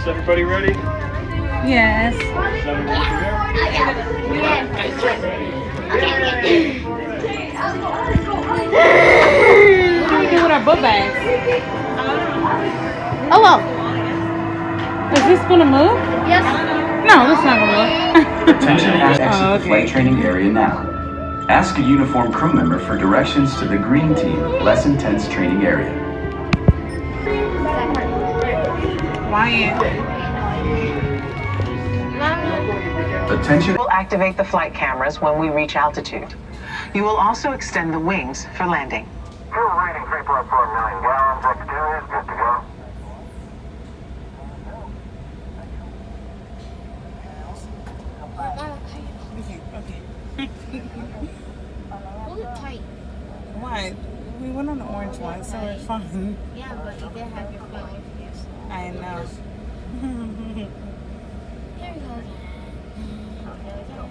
Is everybody ready? Yes. Is everybody What do we do with our book bags? Oh well. Is this gonna move? Yes. No, this is not gonna move. Attention, exit Oh, the okay. flight training area now. Ask a uniformed crew member for directions to the green team, less intense training area. Wyatt. Attention. We'll activate the flight cameras when we reach altitude. You will also extend the wings for landing. Fuel rating 3.4 million gallons. Exterior is good to go. Hold it tight. Why? We went on the orange one, so it's fine. Yeah, but you did have your phone with you. I know. Here we go. There we go.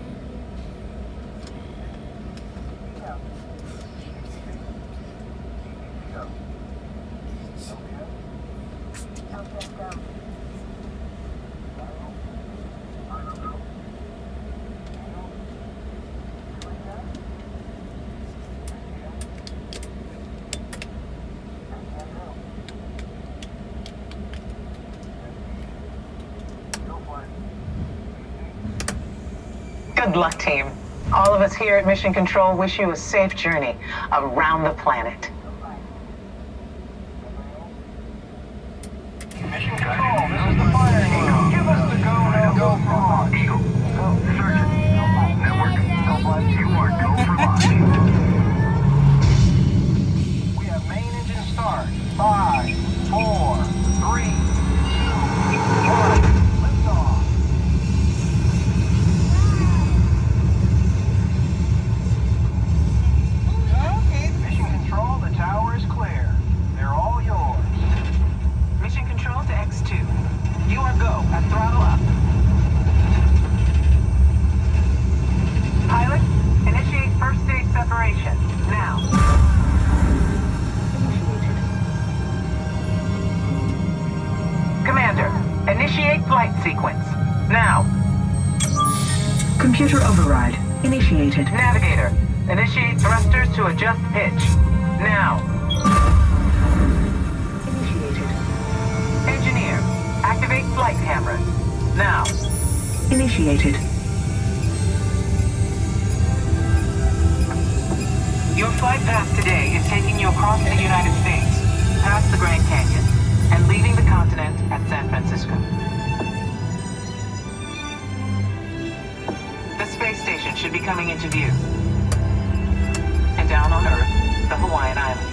Good luck, team. All of us here at Mission Control wish you a safe journey around the planet. Mission Control, this is the fire team. Give us the go, no-go for launch. Surgeon, network, you are go for launch. We have main engine start. 5, 4, 3, 2, 1. Lift off. Mission Control, the tower is clear. They're all yours. Mission Control to X2. You are go at throttle up. Pilot, initiate first stage separation. Now. Commander, initiate flight sequence. Now. Computer override initiated. Navigator, initiate thrusters to adjust pitch. Now. Initiated. Engineer, activate flight cameras. Now. Initiated. Your flight path today is taking you across the United States, past the Grand Canyon, and leaving the continent at San Francisco. The space station should be coming into view. And down on Earth, the Hawaiian Islands.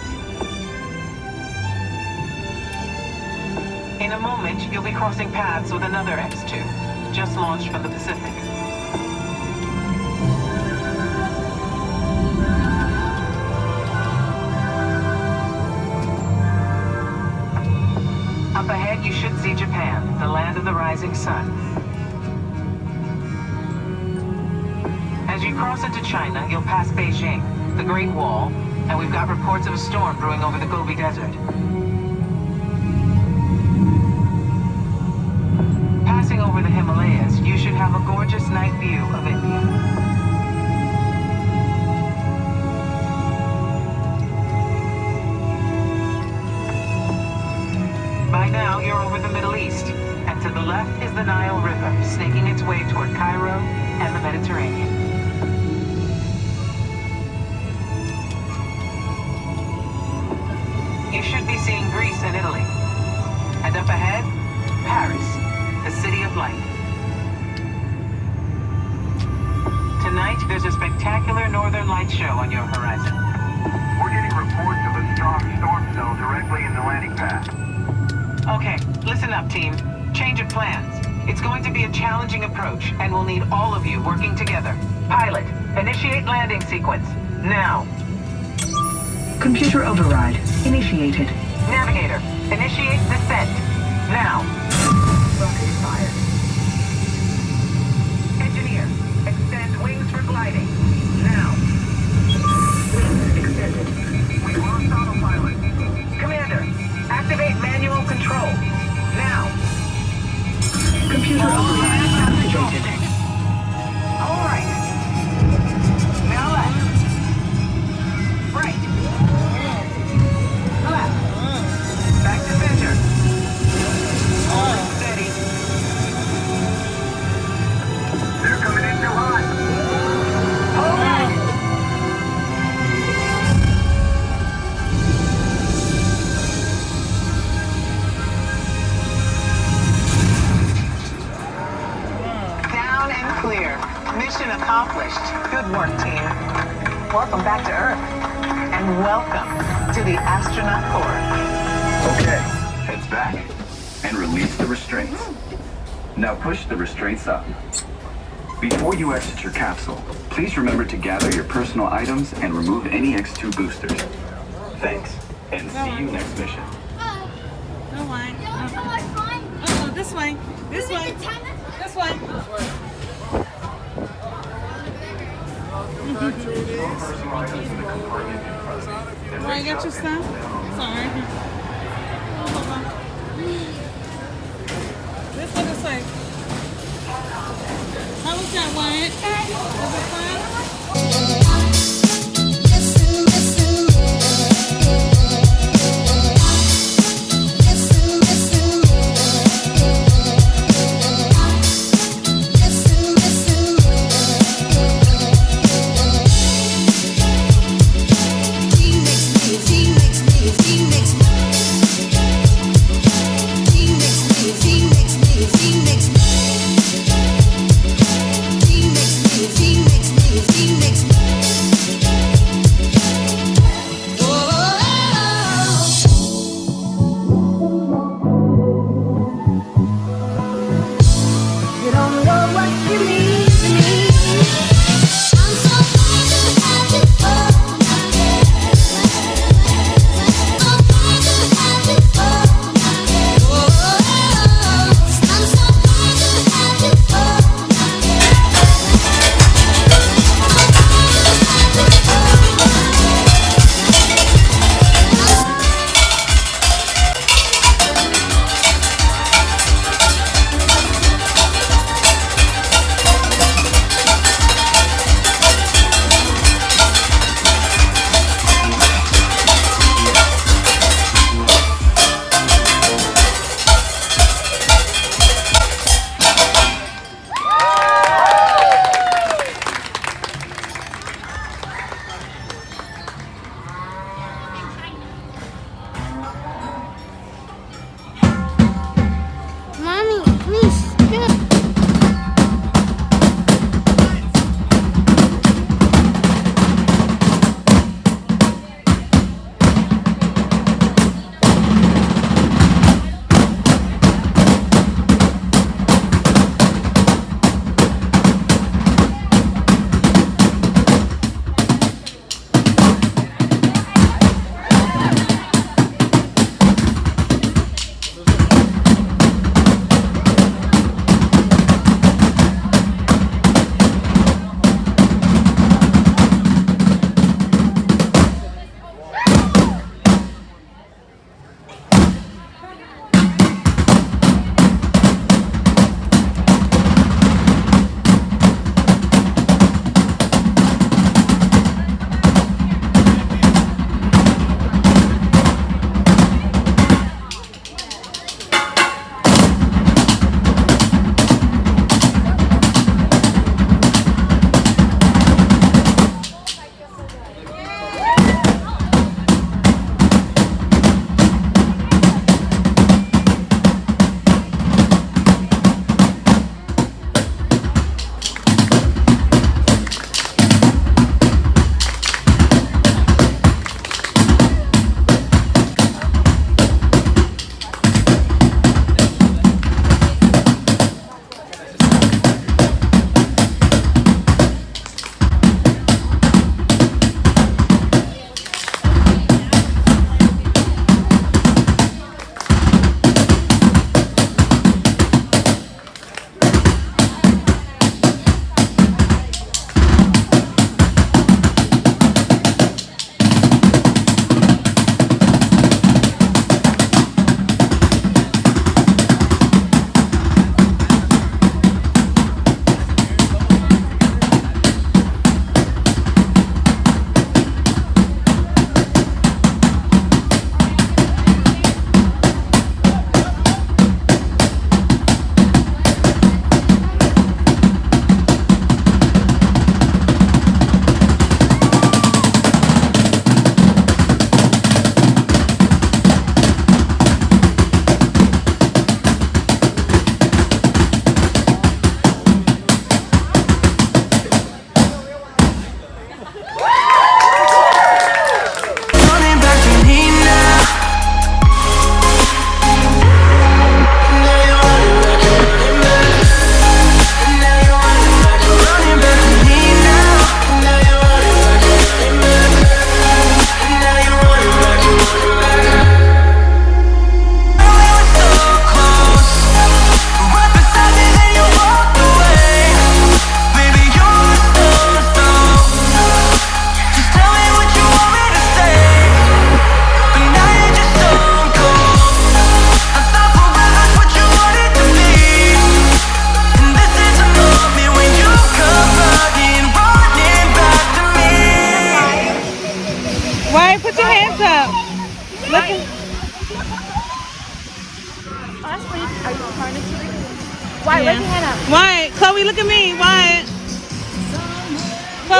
In a moment, you'll be crossing paths with another X2, just launched from the Pacific. Up ahead, you should see Japan, the land of the rising sun. As you cross into China, you'll pass Beijing, the Great Wall, and we've got reports of a storm brewing over the Gobi Desert. Passing over the Himalayas, you should have a gorgeous night view of India. By now, you're over the Middle East, and to the left is the Nile River, snaking its way toward Cairo and the Mediterranean. You should be seeing Greece and Italy. And up ahead, Paris, the city of light. Tonight, there's a spectacular northern light show on your horizon. We're getting reports of a strong storm cell directly in the landing pad. Okay, listen up, team. Change of plans. It's going to be a challenging approach, and we'll need all of you working together. Pilot, initiate landing sequence. Now. Computer override initiated. Navigator, initiate descent. Now. Rocket fired. Engineer, extend wings for gliding. Now. Wings extended. We lost autopilot. Commander, activate manual control. Now. Clear. Mission accomplished. Good work, team. Welcome back to Earth. And welcome to the astronaut corps. Okay, heads back and release the restraints. Now push the restraints up. Before you exit your capsule, please remember to gather your personal items and remove any X2 boosters. Thanks, and see you next mission. No way. Oh, This way. This way. This way. Right, got your stuff? Sorry. This way, this way. How was that, Wyatt? Was it fun? He makes me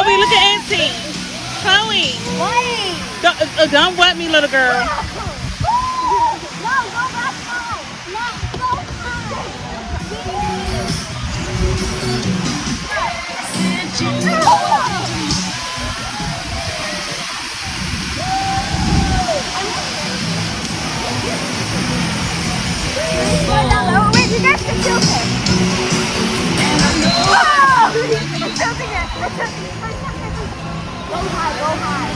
Chloe, look at Auntie. Chloe. Don't wet me, little girl. No, go back high. No, go high. Wait, you guys can tilt it. Whoa! It's tilting it. It's tilting it. Go high, go high.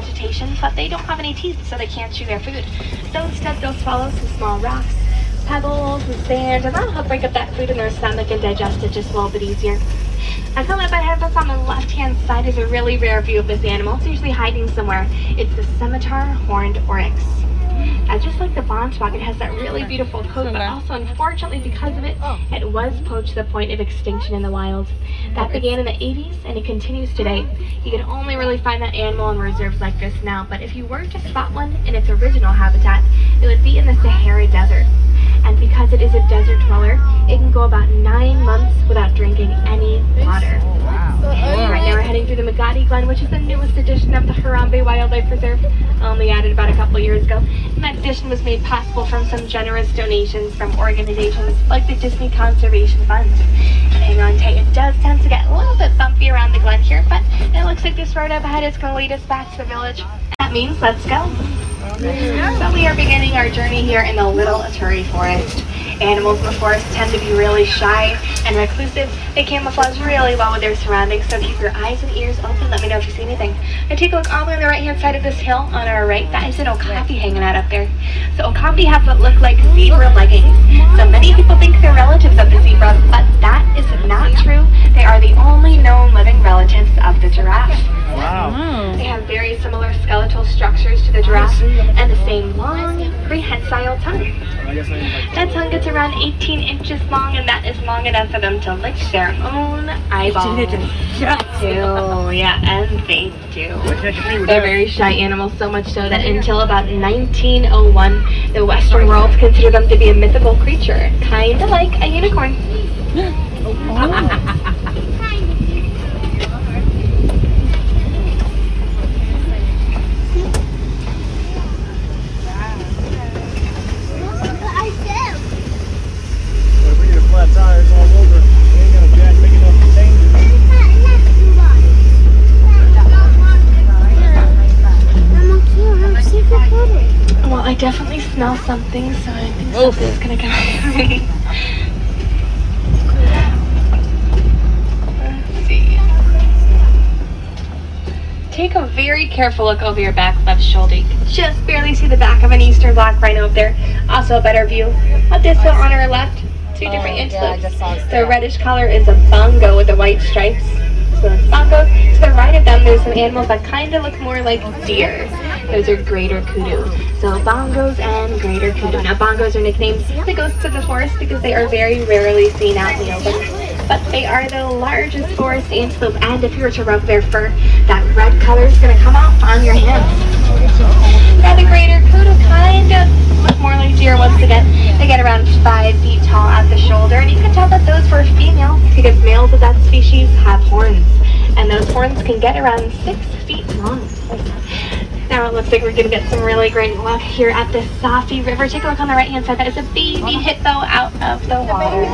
vegetation, but they don't have any teeth, so they can't chew their food. So instead, they'll swallow some small rocks, pebbles, and sand, and that'll help break up that food in their stomach and digest it just a little bit easier. And coming up ahead of us on the left-hand side is a really rare view of this animal. It's usually hiding somewhere. It's the scimitar horned oryx. Just like the Bonspog, it has that really beautiful coat, but also, unfortunately, because of it, it was poached to the point of extinction in the wild. That began in the 80s, and it continues today. You can only really find that animal in reserves like this now, but if you were to spot one in its original habitat, it would be in the Sahara Desert. And because it is a desert dweller, it can go about 9 months without drinking any water. Right now we're heading through the Magadi Glen, which is the newest edition of the Harambe Wildlife Reserve, only added about a couple years ago. And that addition was made possible from some generous donations from organizations like the Disney Conservation Fund. And hang on tight, it does tend to get a little bit bumpy around the glen here, but it looks like this road up ahead is going to lead us back to the village. That means let's go. So we are beginning our journey here in the Little Aturi Forest. Animals in the forest tend to be really shy and reclusive. They camouflage really well with their surroundings, so keep your eyes and ears open. Let me know if you see anything. Now take a look all the way on the right-hand side of this hill on our right. That is an okapi hanging out up there. So okapi have what look like zebra leggings. So many people think they're relatives of the zebra, but that is not true. They are the only known living relatives of the giraffe. Wow. They have very similar skeletal structures to the giraffe and the same long, prehensile tongue. That tongue gets around 18 inches long, and that is long enough for them to lick their own eyeballs. Oh, yeah, and they do. They're very shy animals, so much so that until about 1901, the Western world considered them to be a mythical creature, kind of like a unicorn. Tires all over. We ain't got a jack big enough to change it. Well, I definitely smell something, so I think something's gonna come at me. Let's see. Take a very careful look over your back left shoulder. You can just barely see the back of an eastern black rhino up there. Also a better view of this hill on our left. Two different antelopes. The reddish color is a bongo with the white stripes. So it's bongos. To the right of them, there's some animals that kind of look more like deer. Those are greater kudu. So bongos and greater kudu. Now bongos are nicknames the ghosts of the forest because they are very rarely seen out in the open. But they are the largest forest antelope, and if you were to rub their fur, that red color is going to come out on your hands. Now the greater kudu kind of look more like deer once again. They get around 5 feet tall at the shoulder, and you can tell that those were females because males of that species have horns, and those horns can get around 6 feet long. Now it looks like we're going to get some really great luck here at the Safi River. Take a look on the right-hand side. That is a baby hippo out of the water.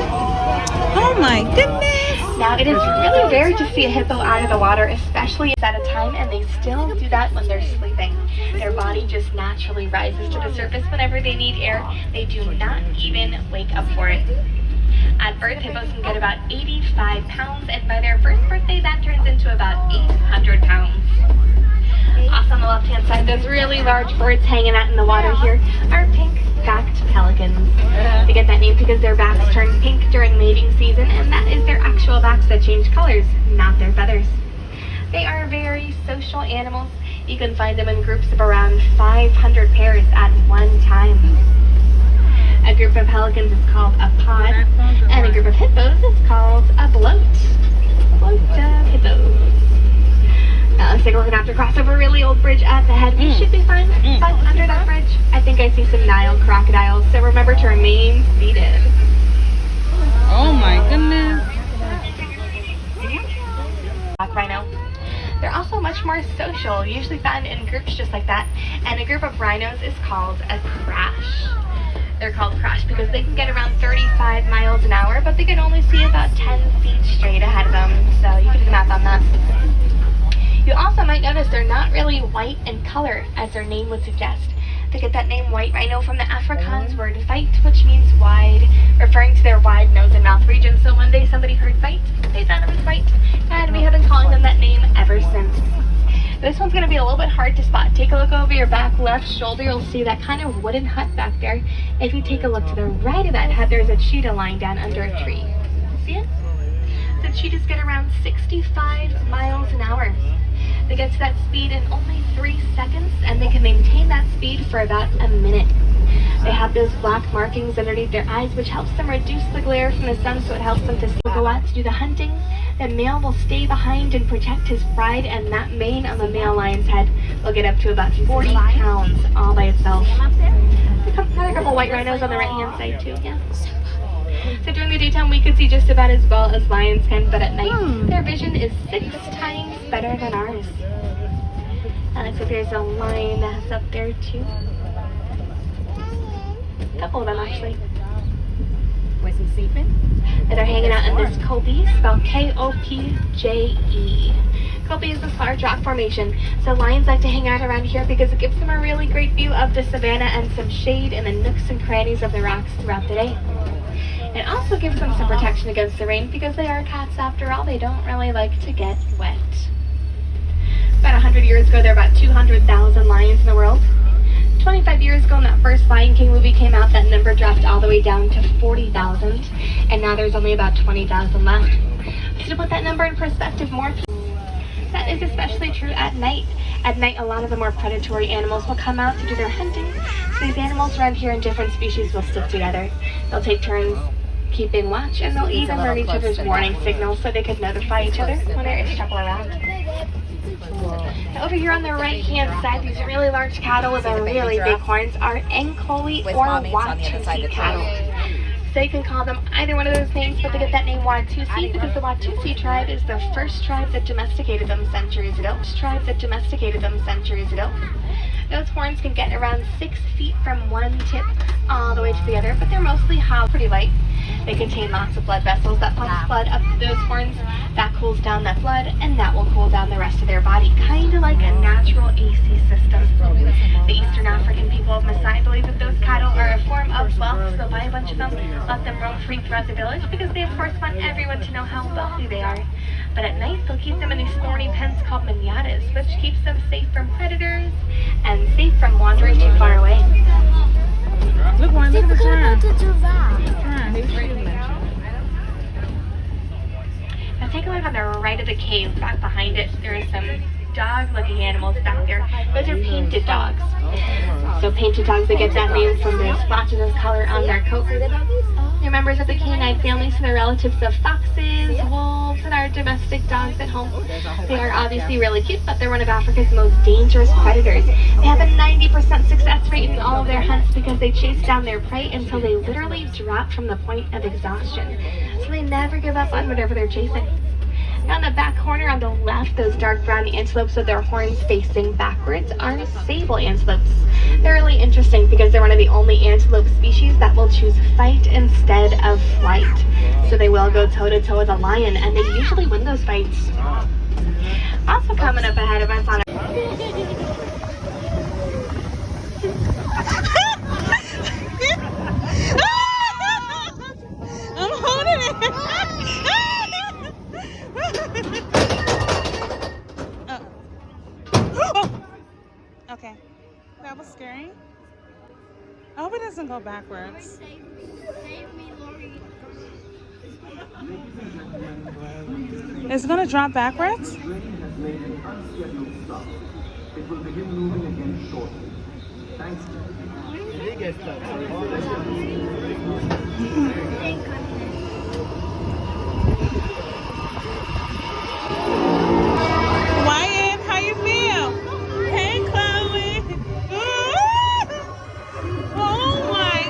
Oh my goodness. Now it is really rare to see a hippo out of the water, especially at a time, and they still do that when they're sleeping. Their body just naturally rises to the surface whenever they need air. They do not even wake up for it. At birth, hippos can get about 85 pounds, and by their first birthday, that turns into about 800 pounds. Also on the left-hand side, those really large birds hanging out in the water here are pink-backed pelicans. They get that name because their backs turn pink during mating season, and that is their actual backs that change colors, not their feathers. They are very social animals. You can find them in groups of around 500 pairs at one time. A group of pelicans is called a pod, and a group of hippos is called a bloat. Bloat of hippos. Looks like we're going to have to cross over a really old bridge at the head. We should be fine, but under that bridge, I think I see some Nile crocodiles, so remember to remain seated. Oh my goodness. Black rhino. They're also much more social, usually found in groups just like that, and a group of rhinos is called a crash. They're called crash because they can get around 35 miles an hour, but they can only see about 10 feet straight ahead of them, so you can do the math on that. You also might notice they're not really white in color, as their name would suggest. They get that name white rhino from the Afrikaans word fight, which means wide, referring to their wide nose and mouth region. So one day somebody heard fight, they thought it was white, and we have been calling them that name ever since. This one's gonna be a little bit hard to spot. Take a look over your back left shoulder. You'll see that kind of wooden hut back there. If you take a look to the right of that hut, there's a cheetah lying down under a tree. See it? The cheetahs get around 65 miles an hour. They get to that speed in only 3 seconds, and they can maintain that speed for about a minute. They have those black markings underneath their eyes, which helps them reduce the glare from the sun, so it helps them to go out to do the hunting. The male will stay behind and protect his pride, and that mane on the male lion's head will get up to about 40 pounds all by itself. Another couple white rhinos on the right-hand side too, yeah. So during the daytime, we could see just about as well as lions can, but at night, their vision is 6 times better than ours. And looks like there's a lion that's up there too. A couple of them actually. Was he sleeping? And they're hanging out in this Kobe, spelled K-O-P-J-E. Kobe is this large rock formation, so lions like to hang out around here because it gives them a really great view of the savannah and some shade in the nooks and crannies of the rocks throughout the day. It also gives them some protection against the rain because they are cats after all. They don't really like to get wet. About 100 years ago, there were about 200,000 lions in the world. 25 years ago, when that first Lion King movie came out, that number dropped all the way down to 40,000, and now there's only about 20,000 left. So to put that number in perspective, that is especially true at night. At night, a lot of the more predatory animals will come out to do their hunting. So these animals around here in different species will stick together. They'll take turns keeping watch, and they'll even learn each other's warning signals so they could notify each other when there is trouble around. Now over here on the right-hand side, these really large cattle with the really big horns are Ankoli or Watusi cattle. So you can call them either one of those names, but they get that name Watusi because the Watusi tribe is the first tribe that domesticated them centuries ago. Those horns can get around 6 feet from one tip all the way to the other, but they're mostly hollow, pretty light. They contain lots of blood vessels that pumps blood up to those horns. That cools down that blood, and that will cool down the rest of their body, kind of like a natural AC system. The Eastern African people of Maasai believe that those cattle are a form of wealth, so they'll buy a bunch of them, let them roam free throughout the village, because they of course want everyone to know how wealthy they are. But at night, they'll keep them in these thorny pens called manadas, which keeps them safe from predators and safe from wandering too far away. Look, one, look at the turn. Now take a look on the right of the cave, back behind it. There are some dog-looking animals back there. Those are painted dogs. So painted dogs, they get that name from the splotches of color on their coat. They're members of the canine family, so they're relatives of foxes, wolves, and our domestic dogs at home. They are obviously really cute, but they're one of Africa's most dangerous predators. They have a 90% success rate in all of their hunts because they chase down their prey until they literally drop from the point of exhaustion. So they never give up on whatever they're chasing. Now in the back corner on the left, those dark brown antelopes with their horns facing backwards are sable antelopes. They're really interesting because they're one of the only antelope species that will choose fight instead of flight. So they will go toe-to-toe with a lion, and they usually win those fights. Also coming up ahead of us on I'm holding it. Oh. Okay. That was scary. I hope it doesn't go backwards. Is it gonna drop backwards? It will begin moving again shortly. Thanks. Wyatt, how you feel? Hey, Chloe. Oh my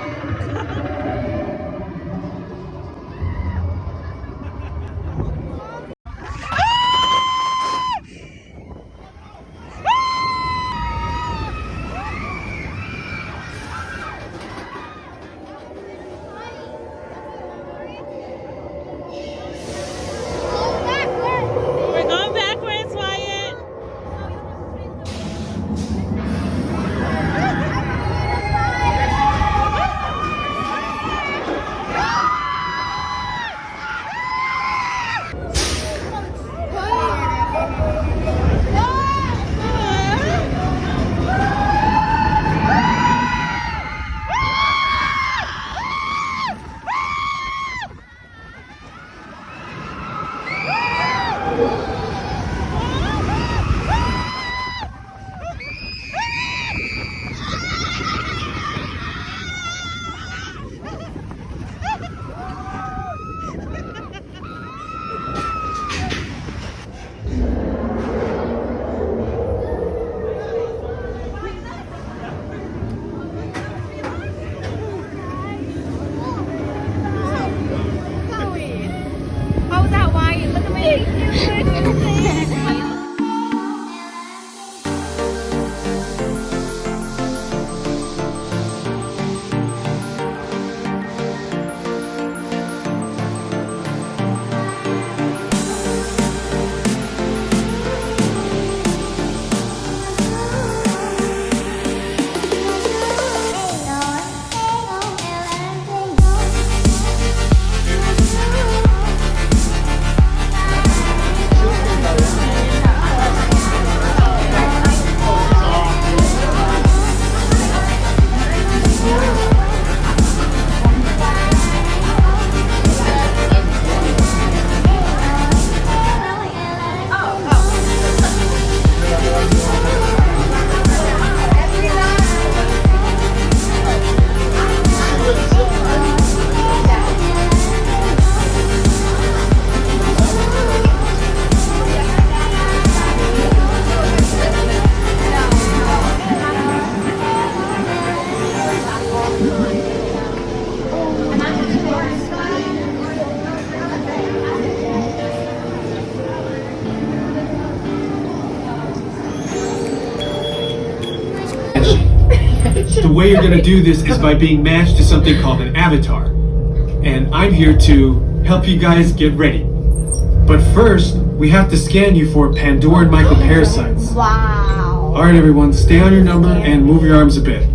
way you're gonna do this is by being matched to something called an avatar. And I'm here to help you guys get ready. But first, we have to scan you for Pandoran microparasites. Wow. Alright everyone, stay on your number and move your arms a bit.